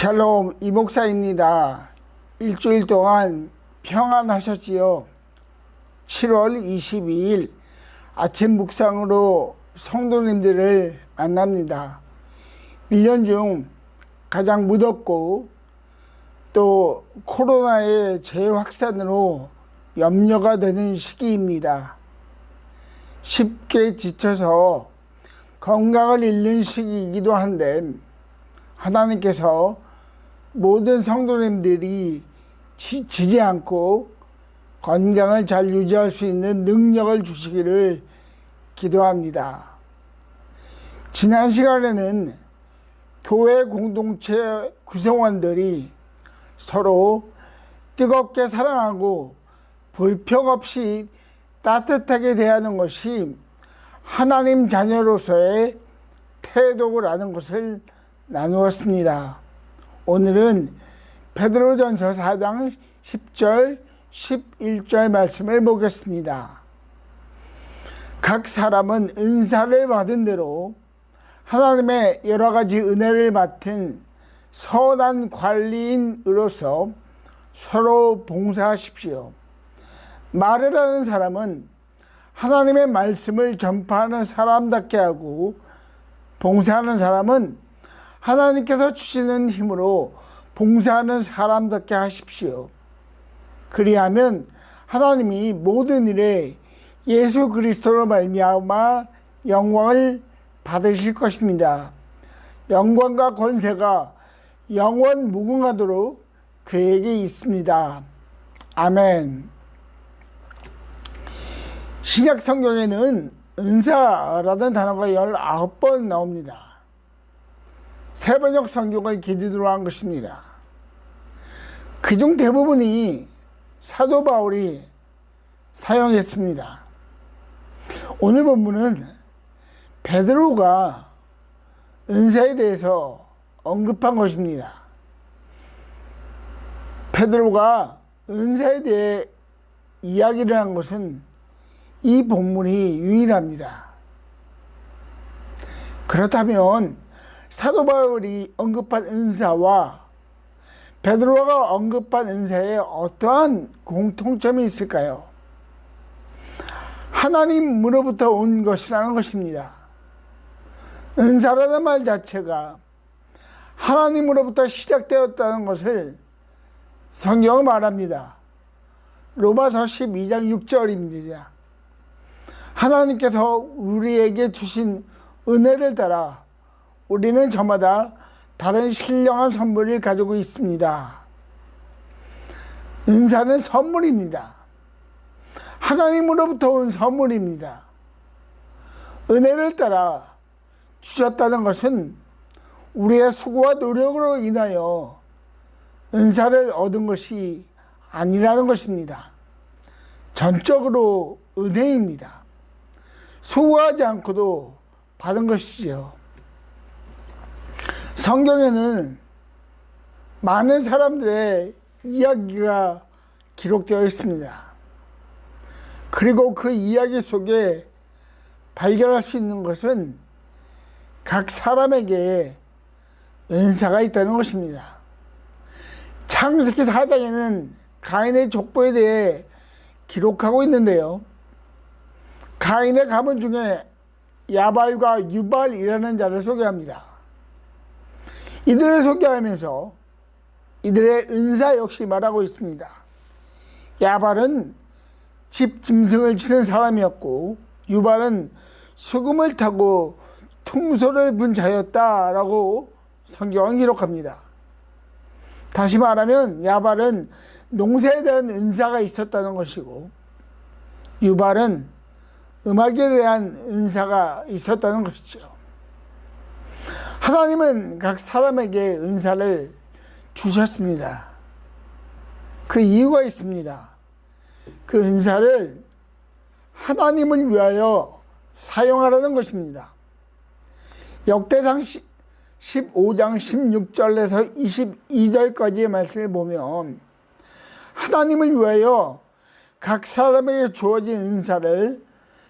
샬롬 이목사입니다. 일주일 동안 평안하셨지요? 7월 22일 아침 묵상으로 성도님들을 만납니다. 1년 중 가장 무덥고 또 코로나의 재확산으로 염려가 되는 시기입니다. 쉽게 지쳐서 건강을 잃는 시기이기도 한데 하나님께서 모든 성도님들이 지치지 않고 건강을 잘 유지할 수 있는 능력을 주시기를 기도합니다. 지난 시간에는 교회 공동체 구성원들이 서로 뜨겁게 사랑하고 불평 없이 따뜻하게 대하는 것이 하나님 자녀로서의 태도라는 것을 나누었습니다. 오늘은 베드로전서 4장 10절 11절 말씀을 보겠습니다. 각 사람은 은사를 받은 대로 하나님의 여러 가지 은혜를 맡은 선한 관리인으로서 서로 봉사하십시오. 말을 하는 사람은 하나님의 말씀을 전파하는 사람답게 하고, 봉사하는 사람은 하나님께서 주시는 힘으로 봉사하는 사람답게 하십시오. 그리하면 하나님이 모든 일에 예수 그리스도로 말미암아 영광을 받으실 것입니다. 영광과 권세가 영원 무궁하도록 그에게 있습니다. 아멘. 신약 성경에는 은사라는 단어가 19번 나옵니다. 세번역 성경을 기준으로 한 것입니다. 그중 대부분이 사도 바울이 사용했습니다. 오늘 본문은 베드로가 은사에 대해서 언급한 것입니다. 베드로가 은사에 대해 이야기를 한 것은 이 본문이 유일합니다. 그렇다면 사도 바울이 언급한 은사와 베드로가 언급한 은사에 어떠한 공통점이 있을까요? 하나님으로부터 온 것이라는 것입니다. 은사라는 말 자체가 하나님으로부터 시작되었다는 것을 성경은 말합니다. 로마서 12장 6절입니다. 하나님께서 우리에게 주신 은혜를 따라 우리는 저마다 다른 신령한 선물을 가지고 있습니다. 은사는 선물입니다. 하나님으로부터 온 선물입니다. 은혜를 따라 주셨다는 것은 우리의 수고와 노력으로 인하여 은사를 얻은 것이 아니라는 것입니다. 전적으로 은혜입니다. 수고하지 않고도 받은 것이지요. 성경에는 많은 사람들의 이야기가 기록되어 있습니다. 그리고 그 이야기 속에 발견할 수 있는 것은 각 사람에게 은사가 있다는 것입니다. 창세기 4장에는 가인의 족보에 대해 기록하고 있는데요. 가인의 가문 중에 야발과 유발이라는 자를 소개합니다. 이들을 소개하면서 이들의 은사 역시 말하고 있습니다. 야발은 집 짐승을 치는 사람이었고, 유발은 수금을 타고 퉁소를 분 자였다라고 성경은 기록합니다. 다시 말하면 야발은 농사에 대한 은사가 있었다는 것이고, 유발은 음악에 대한 은사가 있었다는 것이죠. 하나님은 각 사람에게 은사를 주셨습니다. 그 이유가 있습니다. 그 은사를 하나님을 위하여 사용하라는 것입니다. 역대상 15장 16절에서 22절까지의 말씀을 보면 하나님을 위하여 각 사람에게 주어진 은사를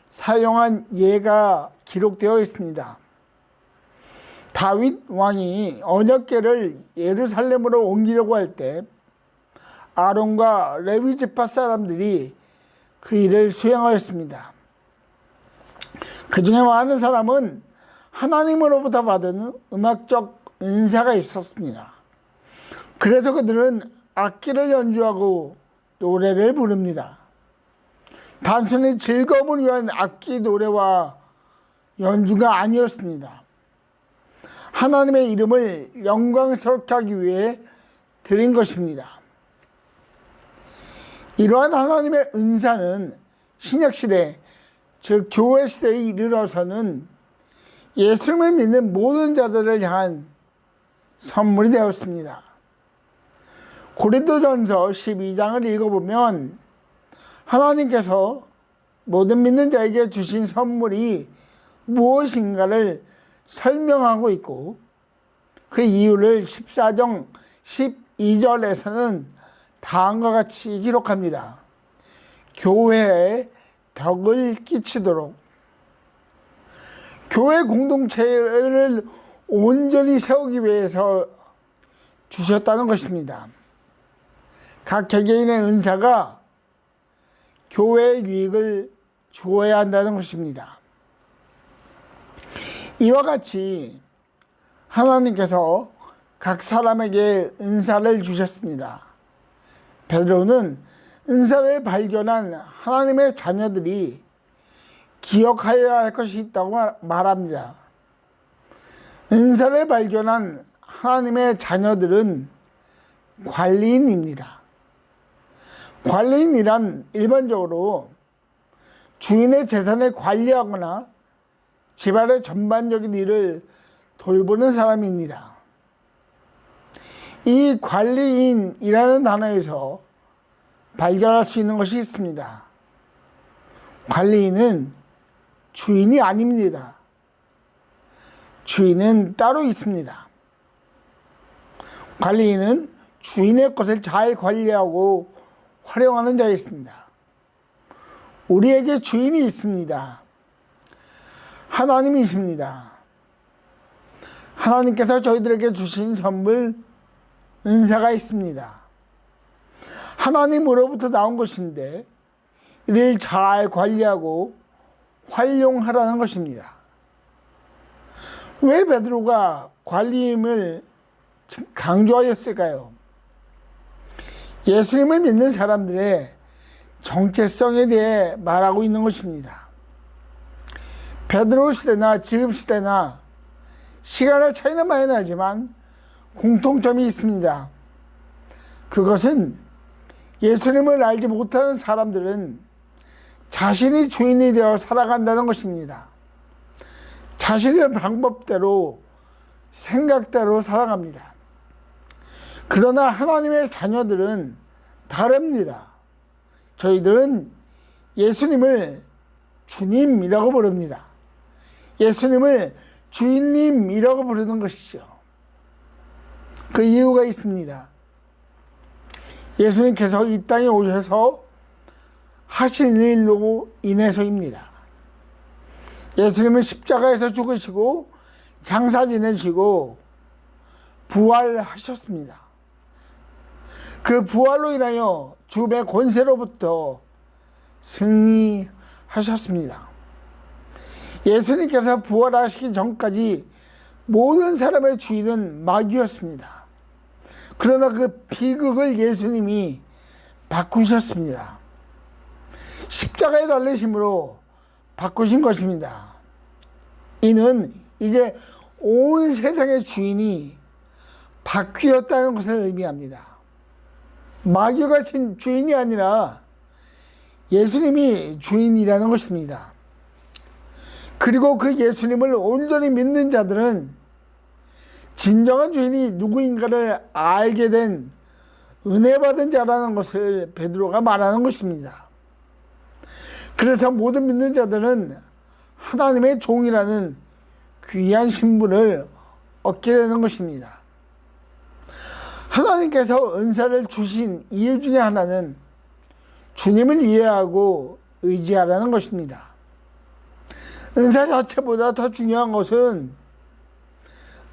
사용한 예가 기록되어 있습니다. 다윗 왕이 언약궤를 예루살렘으로 옮기려고 할 때 아론과 레위 지파 사람들이 그 일을 수행하였습니다. 그 중에 많은 사람은 하나님으로부터 받은 음악적 은사가 있었습니다. 그래서 그들은 악기를 연주하고 노래를 부릅니다. 단순히 즐거움을 위한 악기 노래와 연주가 아니었습니다. 하나님의 이름을 영광스럽게 하기 위해 드린 것입니다. 이러한 하나님의 은사는 신약시대, 즉 교회 시대에 이르러서는 예수님을 믿는 모든 자들을 향한 선물이 되었습니다. 고린도전서 12장을 읽어보면 하나님께서 모든 믿는 자에게 주신 선물이 무엇인가를 설명하고 있고, 그 이유를 14장 12절에서는 다음과 같이 기록합니다. 교회에 덕을 끼치도록, 교회 공동체를 온전히 세우기 위해서 주셨다는 것입니다. 각 개개인의 은사가 교회의 유익을 주어야 한다는 것입니다. 이와 같이 하나님께서 각 사람에게 은사를 주셨습니다. 베드로는 은사를 발견한 하나님의 자녀들이 기억하여야 할 것이 있다고 말합니다. 은사를 발견한 하나님의 자녀들은 관리인입니다. 관리인이란 일반적으로 주인의 재산을 관리하거나 집안의 전반적인 일을 돌보는 사람입니다. 이 관리인이라는 단어에서 발견할 수 있는 것이 있습니다. 관리인은 주인이 아닙니다. 주인은 따로 있습니다. 관리인은 주인의 것을 잘 관리하고 활용하는 자였습니다. 우리에게 주인이 있습니다. 하나님이십니다. 하나님께서 저희들에게 주신 선물, 은사가 있습니다. 하나님으로부터 나온 것인데 이를 잘 관리하고 활용하라는 것입니다. 왜 베드로가 관리임을 강조하였을까요? 예수님을 믿는 사람들의 정체성에 대해 말하고 있는 것입니다. 베드로 시대나 지금 시대나 시간의 차이는 많이 나지만 공통점이 있습니다. 그것은 예수님을 알지 못하는 사람들은 자신이 주인이 되어 살아간다는 것입니다. 자신의 방법대로, 생각대로 살아갑니다. 그러나 하나님의 자녀들은 다릅니다. 저희들은 예수님을 주님이라고 부릅니다. 예수님을 주인님이라고 부르는 것이죠. 그 이유가 있습니다. 예수님께서 이 땅에 오셔서 하신 일로 인해서입니다. 예수님은 십자가에서 죽으시고 장사 지내시고 부활하셨습니다. 그 부활로 인하여 죽음의 권세로부터 승리하셨습니다. 예수님께서 부활하시기 전까지 모든 사람의 주인은 마귀였습니다. 그러나 그 비극을 예수님이 바꾸셨습니다. 십자가에 달리심으로 바꾸신 것입니다. 이는 이제 온 세상의 주인이 바뀌었다는 것을 의미합니다. 마귀가 주인이 아니라 예수님이 주인이라는 것입니다. 그리고 그 예수님을 온전히 믿는 자들은 진정한 주인이 누구인가를 알게 된 은혜 받은 자라는 것을 베드로가 말하는 것입니다. 그래서 모든 믿는 자들은 하나님의 종이라는 귀한 신분을 얻게 되는 것입니다. 하나님께서 은사를 주신 이유 중에 하나는 주님을 이해하고 의지하라는 것입니다. 은사 자체보다 더 중요한 것은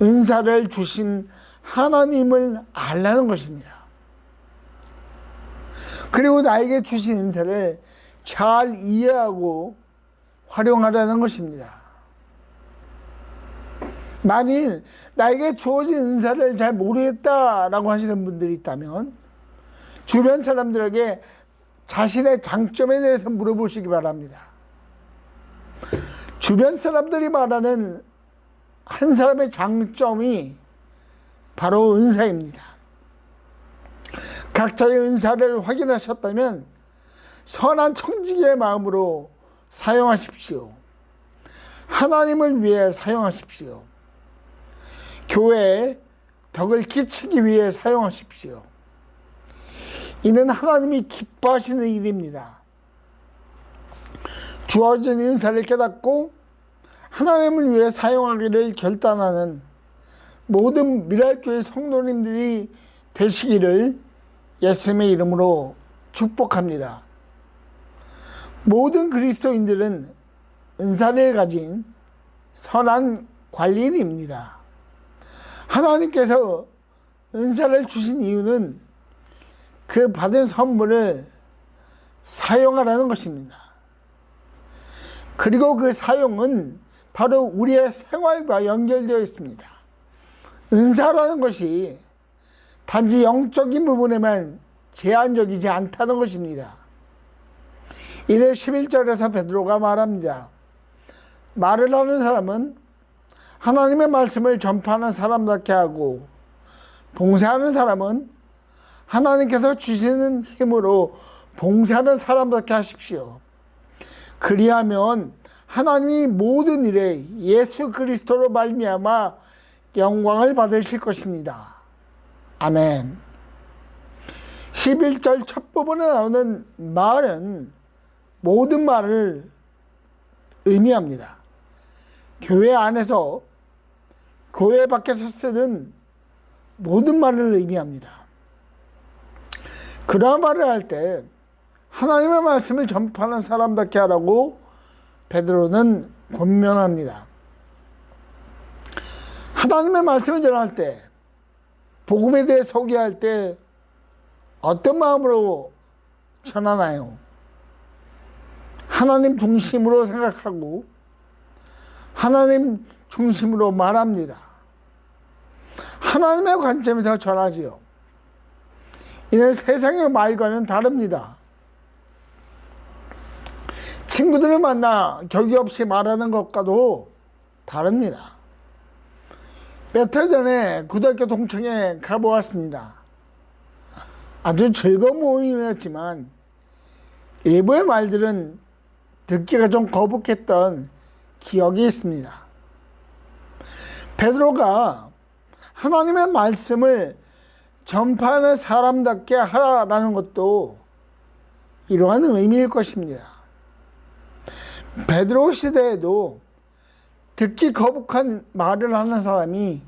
은사를 주신 하나님을 알라는 것입니다. 그리고 나에게 주신 은사를 잘 이해하고 활용하라는 것입니다. 만일 나에게 주어진 은사를 잘 모르겠다라고 하시는 분들이 있다면 주변 사람들에게 자신의 장점에 대해서 물어보시기 바랍니다. 주변 사람들이 말하는 한 사람의 장점이 바로 은사입니다. 각자의 은사를 확인하셨다면 선한 청지기의 마음으로 사용하십시오. 하나님을 위해 사용하십시오. 교회에 덕을 끼치기 위해 사용하십시오. 이는 하나님이 기뻐하시는 일입니다. 주어진 은사를 깨닫고 하나님을 위해 사용하기를 결단하는 모든 미랄교회 성도님들이 되시기를 예수님의 이름으로 축복합니다. 모든 그리스도인들은 은사를 가진 선한 관리인입니다. 하나님께서 은사를 주신 이유는 그 받은 선물을 사용하라는 것입니다. 그리고 그 사용은 바로 우리의 생활과 연결되어 있습니다. 은사라는 것이 단지 영적인 부분에만 제한적이지 않다는 것입니다. 이를 11절에서 베드로가 말합니다. 말을 하는 사람은 하나님의 말씀을 전파하는 사람답게 하고 봉사하는 사람은 하나님께서 주시는 힘으로 봉사하는 사람답게 하십시오. 그리하면 하나님이 모든 일에 예수 그리스도로 말미암아 영광을 받으실 것입니다. 아멘. 11절 첫 부분에 나오는 말은 모든 말을 의미합니다. 교회 안에서 교회 밖에서 쓰는 모든 말을 의미합니다. 그러한 말을 할 때 하나님의 말씀을 전파하는 사람답게 하라고 베드로는 권면합니다. 하나님의 말씀을 전할 때, 복음에 대해 소개할 때 어떤 마음으로 전하나요? 하나님 중심으로 생각하고 하나님 중심으로 말합니다. 하나님의 관점에서 전하지요. 이는 세상의 말과는 다릅니다. 친구들을 만나 격이 없이 말하는 것과도 다릅니다. 몇 달 전에 고등학교 동창회 가보았습니다. 아주 즐거운 모임이었지만 일부의 말들은 듣기가 좀 거북했던 기억이 있습니다. 베드로가 하나님의 말씀을 전파하는 사람답게 하라라는 것도 이러한 의미일 것입니다. 베드로 시대에도 듣기 거북한 말을 하는 사람이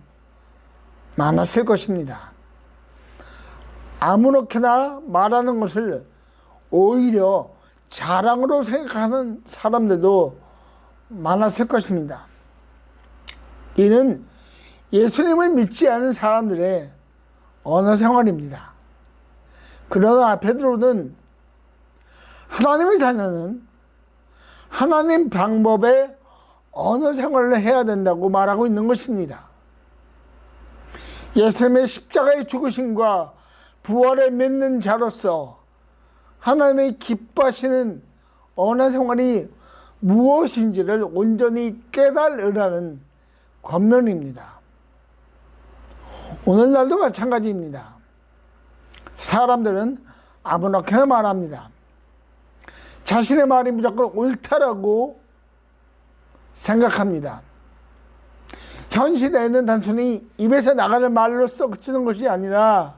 많았을 것입니다. 아무렇게나 말하는 것을 오히려 자랑으로 생각하는 사람들도 많았을 것입니다. 이는 예수님을 믿지 않은 사람들의 언어 생활입니다. 그러나 베드로는 하나님의 자녀는 하나님 방법의 언어 생활을 해야 된다고 말하고 있는 것입니다. 예수님의 십자가의 죽으심과 부활을 믿는 자로서 하나님의 기뻐하시는 언어 생활이 무엇인지를 온전히 깨달으라는 권면입니다. 오늘날도 마찬가지입니다. 사람들은 아무렇게나 말합니다. 자신의 말이 무조건 옳다라고 생각합니다. 현 시대에는 단순히 입에서 나가는 말로써 그치는 것이 아니라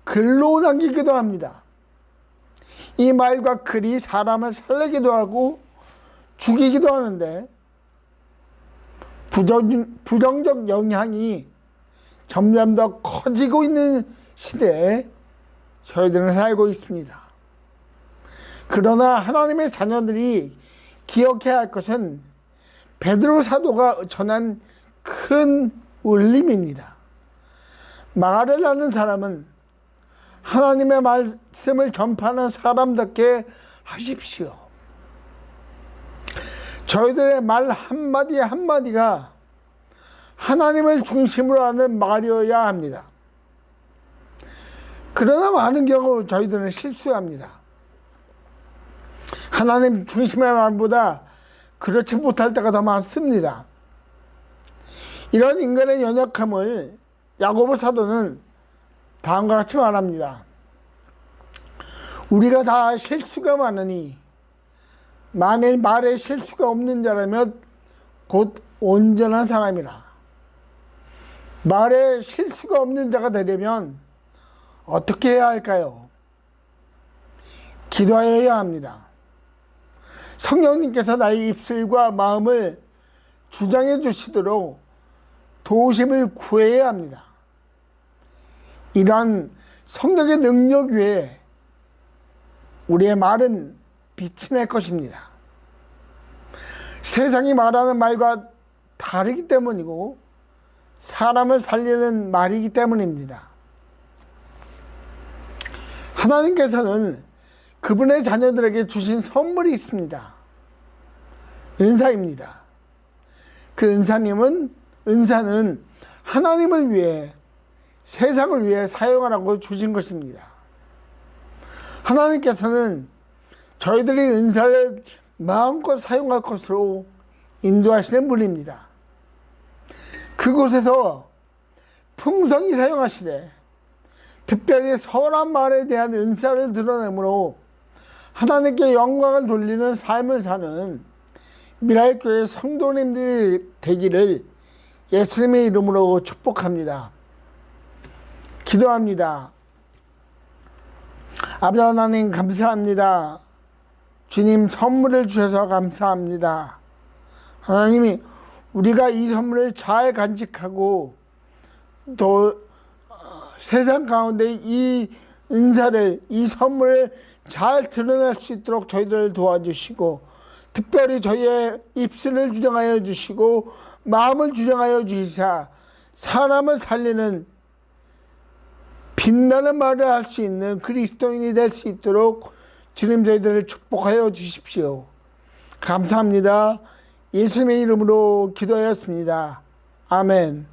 글로 남기기도 합니다. 이 말과 글이 사람을 살리기도 하고 죽이기도 하는데 부정적 영향이 점점 더 커지고 있는 시대에 저희들은 살고 있습니다. 그러나 하나님의 자녀들이 기억해야 할 것은 베드로 사도가 전한 큰 울림입니다. 말을 하는 사람은 하나님의 말씀을 전파하는 사람답게 하십시오. 저희들의 말 한마디 한마디가 하나님을 중심으로 하는 말이어야 합니다. 그러나 많은 경우 저희들은 실수합니다. 하나님 중심의 말보다 그렇지 못할 때가 더 많습니다. 이런 인간의 연약함을 야고보 사도는 다음과 같이 말합니다. 우리가 다 실수가 많으니 만일 말에 실수가 없는 자라면 곧 온전한 사람이라. 말에 실수가 없는 자가 되려면 어떻게 해야 할까요? 기도하여야 합니다. 성령님께서 나의 입술과 마음을 주장해 주시도록 도우심을 구해야 합니다. 이러한 성령의 능력 외에 우리의 말은 빛이 날 것입니다. 세상이 말하는 말과 다르기 때문이고 사람을 살리는 말이기 때문입니다. 하나님께서는 그분의 자녀들에게 주신 선물이 있습니다. 은사입니다. 그 은사는 하나님을 위해 세상을 위해 사용하라고 주신 것입니다. 하나님께서는 저희들이 은사를 마음껏 사용할 것으로 인도하시는 분입니다. 그곳에서 풍성히 사용하시되 특별히 선한 말에 대한 은사를 드러내므로 하나님께 영광을 돌리는 삶을 사는 미랄교회 성도님들이 되기를 예수님의 이름으로 축복합니다. 기도합니다. 아버지 하나님 감사합니다. 주님 선물을 주셔서 감사합니다. 하나님이 우리가 이 선물을 잘 간직하고 또 세상 가운데 이 은사를, 이 선물을 잘 드러낼 수 있도록 저희들을 도와주시고 특별히 저희의 입술을 주장하여 주시고 마음을 주장하여 주시사 사람을 살리는 빛나는 말을 할 수 있는 그리스도인이 될 수 있도록 주님 저희들을 축복하여 주십시오. 감사합니다. 예수님의 이름으로 기도하였습니다. 아멘.